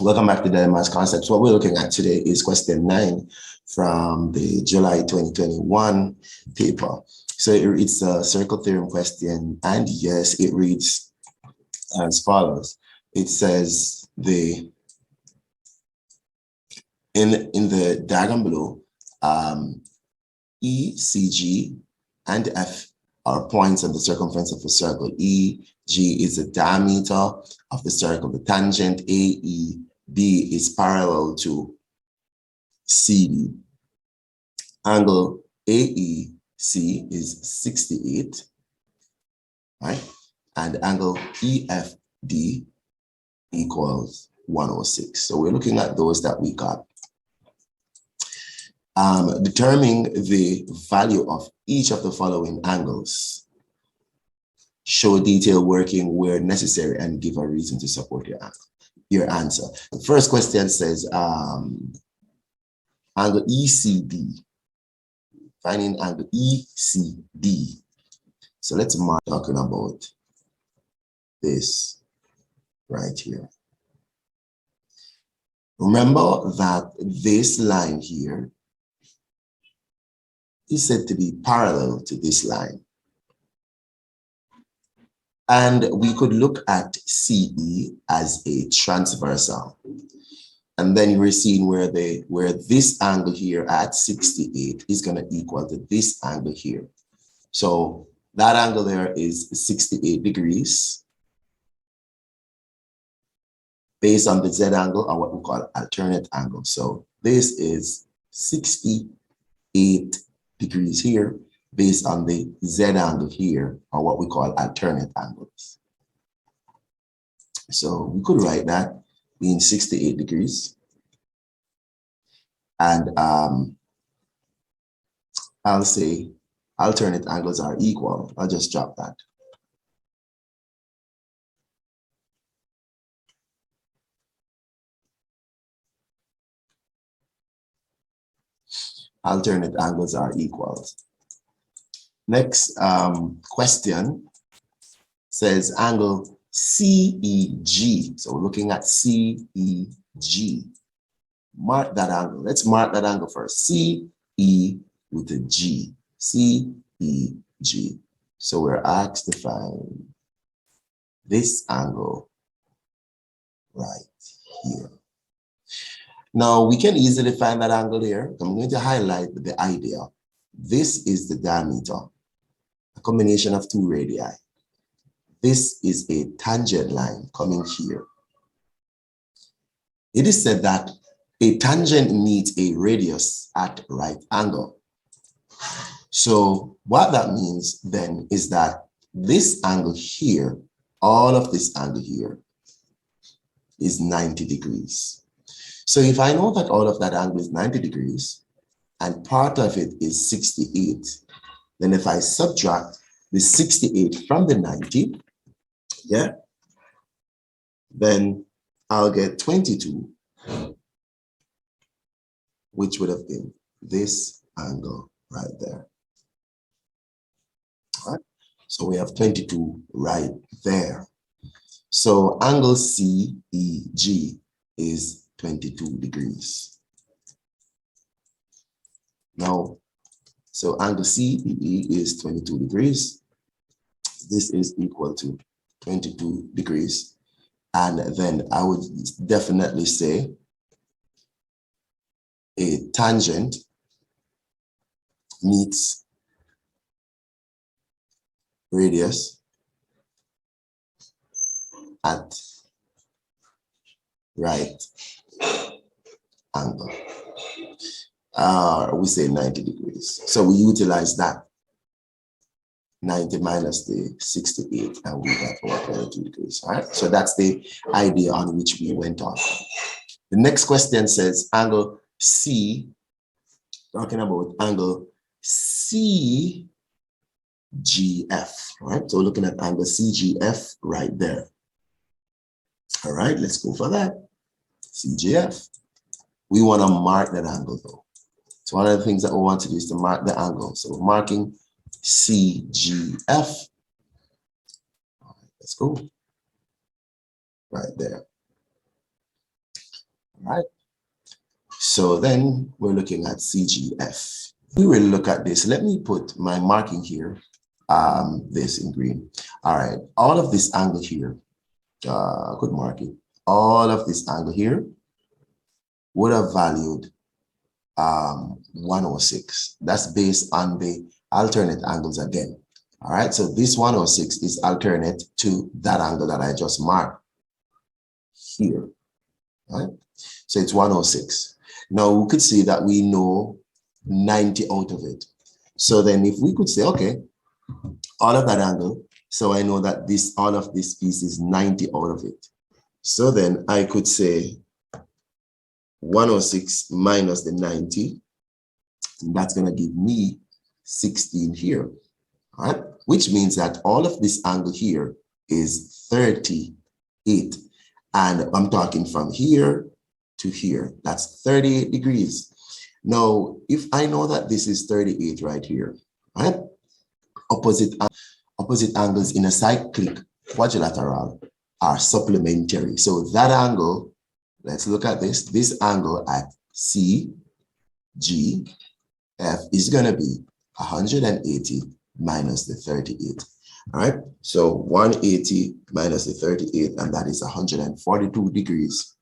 Welcome back to Daily Maths Concepts. What we're looking at today is question 9 from the July 2021 paper. So it's a circle theorem question, and yes, it reads as follows. It says in the diagram below, E, C, G, and F are points on the circumference of a circle. E, G is the diameter of the circle. The tangent AE B is parallel to CD. Angle AEC is 68, right? And angle EFD equals 106. So we're looking at those that we got. Determining the value of each of the following angles. Show detailed working where necessary and give a reason to support your answer. The first question says angle ECD. Finding angle ECD. So let's mark talking about this right here. Remember that this line here is said to be parallel to this line. And we could look at CE as a transversal. And then you're seeing where this angle here at 68 is going to equal to this angle here. So that angle there is 68 degrees based on the Z angle, or what we call alternate angle. So this is 68 degrees here based on the Z angle here, or what we call alternate angles. So we could write that being 68 degrees. And I'll say alternate angles are equal. I'll just drop that. Alternate angles are equal. Next question says angle CEG. So we're looking at CEG. Mark that angle. Let's mark that angle first. CE with a G. CEG. So we're asked to find this angle right here. Now we can easily find that angle here. I'm going to highlight the idea. This is the diameter, a combination of two radii. This is a tangent line coming here. It is said that a tangent meets a radius at right angle. So what that means then is that this angle here, all of this angle here, is 90 degrees. So if I know that all of that angle is 90 degrees, and part of it is 68, then if I subtract the 68 from the 90, yeah, then I'll get 22, which would have been this angle right there. All right, so we have 22 right there. So angle CEG is 22 degrees. Now, so angle CEE is 22 degrees. This is equal to 22 degrees. And then I would definitely say a tangent meets radius at right angle. We say 90 degrees. So we utilize that 90 minus the 68, and we got our 22 degrees. All right. So that's the idea on which we went on. The next question says angle C, talking about angle CGF. Right. So looking at angle CGF right there. All right. Let's go for that. CGF. We want to mark that angle though. So one of the things that we want to do is to mark the angle. So we're marking CGF. All right, let's go. Right there. All right. So then we're looking at CGF. We will look at this. Let me put my marking here, this in green. All right, all of this angle here, good marking. All of this angle here would have valued 106. That's based on the alternate angles again. All right, so this 106 is alternate to that angle that I just marked here. All right, so it's 106. Now we could see that we know 90 out of it. So then if we could say, okay, all of that angle, so I know that this, all of this piece is 90 out of it. So then I could say 106 minus the 90, and that's gonna give me 16 here, all right? Which means that all of this angle here is 38. And I'm talking from here to here, that's 38 degrees. Now, if I know that this is 38 right here, right? Opposite angles in a cyclic quadrilateral are supplementary. So that angle, let's look at this angle at CGF is gonna be 180 minus the 38. All right, so 180 minus the 38, and that is 142 degrees.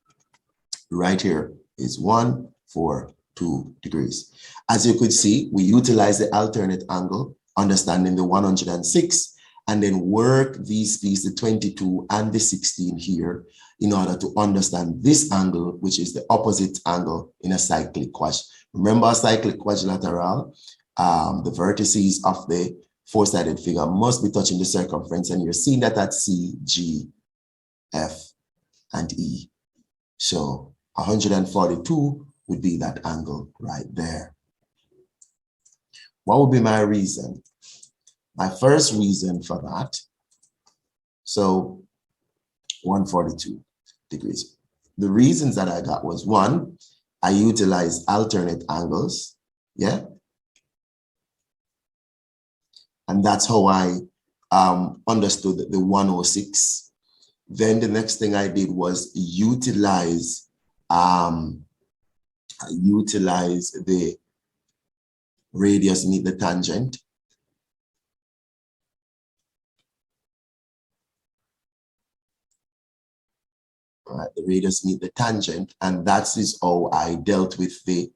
Right here is 142 degrees. As you could see, we utilize the alternate angle, understanding the 106, and then work these pieces, the 22 and the 16 here, in order to understand this angle, which is the opposite angle in a cyclic quadrilateral. Remember, a cyclic quadrilateral, the vertices of the four-sided figure must be touching the circumference, and you're seeing that at C, G, F, and E. So 142 would be that angle right there. What would be my reason? My first reason for that, so 142 degrees. The reasons that I got was, one, I utilized alternate angles, yeah? And that's how I understood the 106. Then the next thing I did was utilize the radius meet the tangent. All right, the radius meet the tangent, and that is how I dealt with the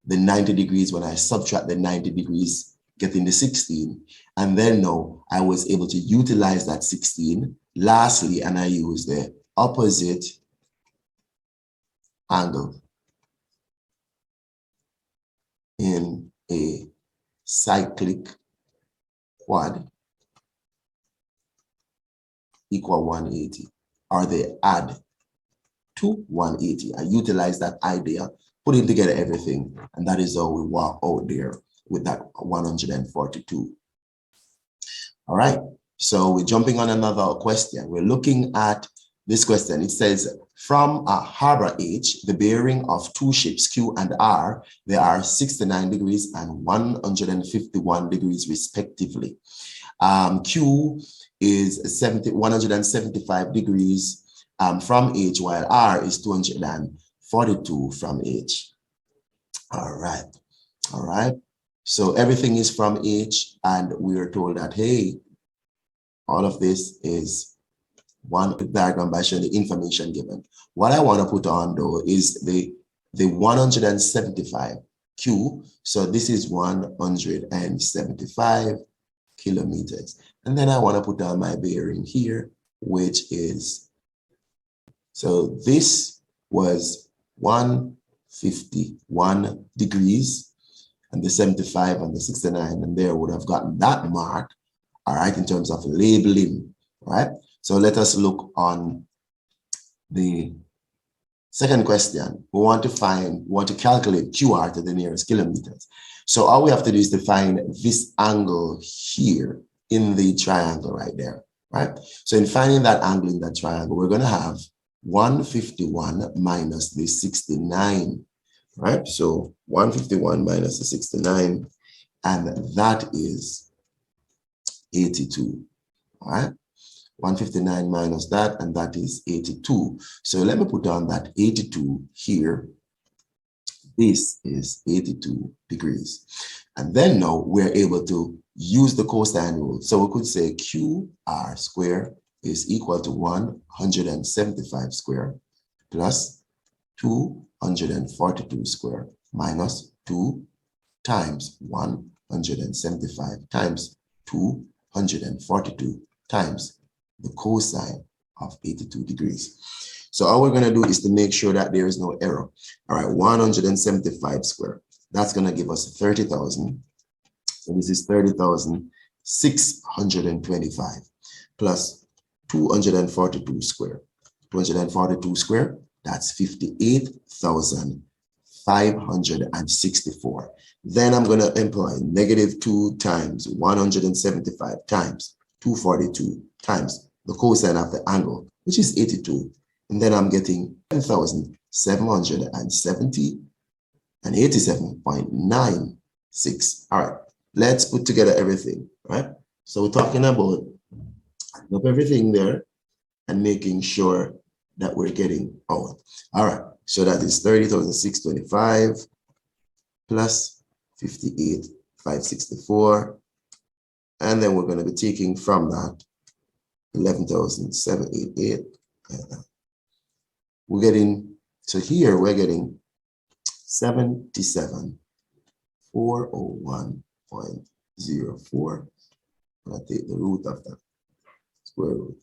90 degrees when I subtract the 90 degrees, getting the 16. And then now I was able to utilize that 16. Lastly, and I use the opposite angle in a cyclic quad equal 180, or they add to 180. I utilize that idea, putting together everything, and that is how we walk out there with that 142. All right, so we're jumping on another question. We're looking at this question. It says, from a harbor H, the bearing of two ships Q and R, they are 69 degrees and 151 degrees respectively. Q is 175 degrees from H, while R is 242 from H. All right, all right. So everything is from H, and we are told that, hey, all of this is one diagram by showing the information given. What I want to put on though is the 175 Q. So this is 175 kilometers. And then I want to put on my bearing here, which is, so this was 151 degrees, and the 75 and the 69, and there would have gotten that mark, all right, in terms of labeling, all right? So let us look on the second question. We want to calculate QR to the nearest kilometers. So all we have to do is to find this angle here in the triangle right there, right? So in finding that angle in that triangle, we're going to have 151 minus the 69, right? So 151 minus the 69, and that is 82, all right? 159 minus that, and that is 82. So let me put on that 82 here. This is 82 degrees. And then now we're able to use the cosine rule. So we could say QR squared is equal to 175 squared plus 242 squared minus 2 times 175 times 242 times the cosine of 82 degrees. So all we're going to do is to make sure that there is no error. All right, 175 squared. That's going to give us 30,000. So this is 30,625 plus 242 squared. 242 squared, that's 58,564. Then I'm going to employ -2 times 175 times 242 times the cosine of the angle, which is 82. And then I'm getting 10,770 and 87.96. All right, let's put together everything, right? So we're talking about up everything there and making sure that we're getting out. All right, so that is 30,625 plus 58,564. And then we're going to be taking from that 11,788. We're getting, so here we're getting 77,401.04. I'm going to take the root of that, square root.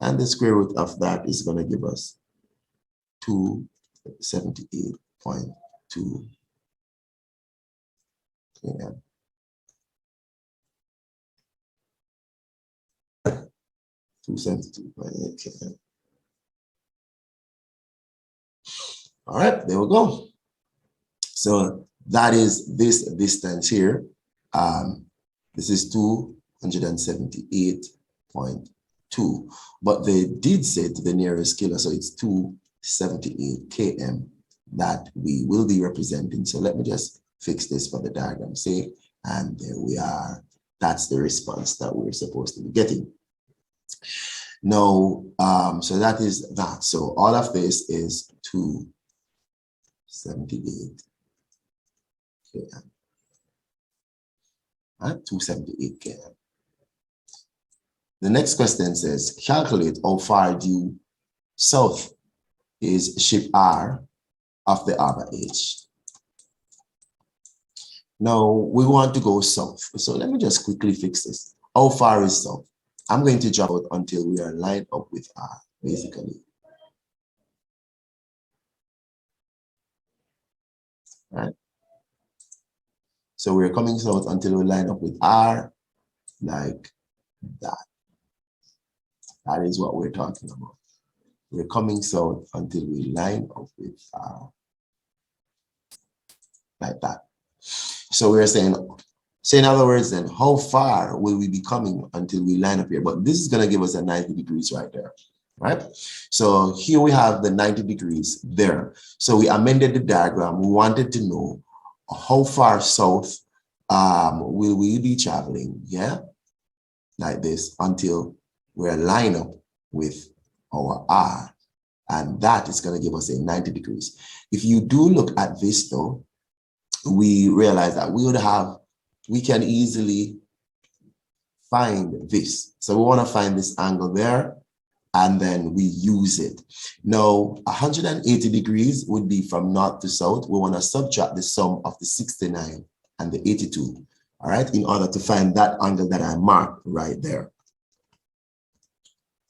And the square root of that is going to give us 278.2 km. 272.8 km. All right, there we go. So that is this distance here. This is 278.2, but they did say to the nearest kilo, so it's 278 km that we will be representing. So let me just fix this for the diagram's sake, and there we are. That's the response that we're supposed to be getting. Now, so that is that. So all of this is 278 km. Right? 278 km. The next question says, calculate how far due south is ship R of the harbor H. Now, we want to go south. So let me just quickly fix this. How far is south? I'm going to drop out until we are lined up with R, basically. Right? So we're coming south until we line up with R, like that. That is what we're talking about. We're coming south until we line up with R, like that. So we're saying, so in other words, then how far will we be coming until we line up here? But this is going to give us a 90 degrees right there, right? So here we have the 90 degrees there. So we amended the diagram. We wanted to know how far south will we be traveling, yeah? Like this until we're lined up with our R. And that is going to give us a 90 degrees. If you do look at this though, we realize that we can easily find this. So we want to find this angle there, and then we use it. Now, 180 degrees would be from north to south. We want to subtract the sum of the 69 and the 82, all right, in order to find that angle that I marked right there.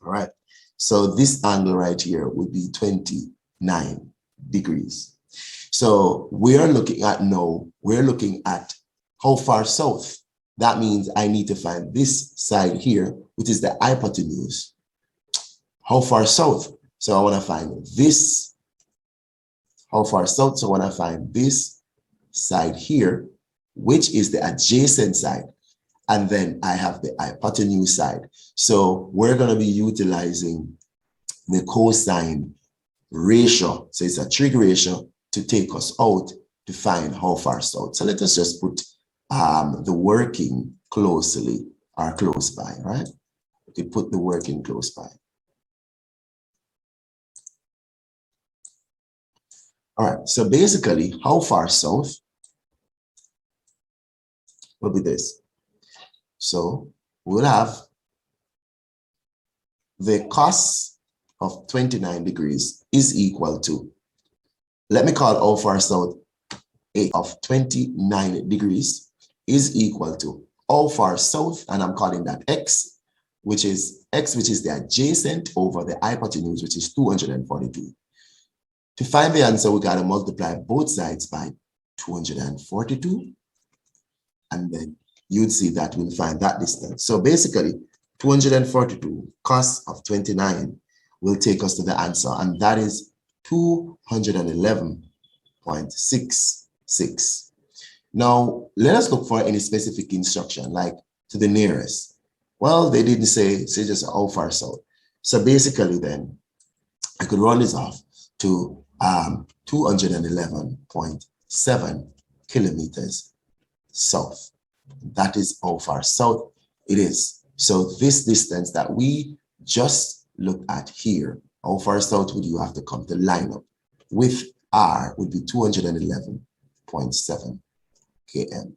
All right, so this angle right here would be 29 degrees. So we are looking at now, we're looking at how far south. That means I need to find this side here, which is the hypotenuse. How far south? So I want to find this. How far south? So I want to find this side here, which is the adjacent side. And then I have the hypotenuse side. So we're going to be utilizing the cosine ratio. So it's a trig ratio to take us out to find how far south. So let us just put the working closely or close by, right? could put the work in close by. All right, so basically, how far south will be this. So we'll have the cos of 29 degrees is equal to, let me call how far south of 29 degrees is equal to how far south, and I'm calling that x, which is the adjacent over the hypotenuse, which is 242. To find the answer, we got to multiply both sides by 242, and then you'd see that we'll find that distance. So basically, 242 cos of 29 will take us to the answer, and that is 211.66. Now, let us look for any specific instruction, like to the nearest. Well, they didn't say just how far south. So basically then, I could run this off to 211.7 kilometers south. That is how far south it is. So this distance that we just looked at here, how far south would you have to come to line up with R would be 211.7 km.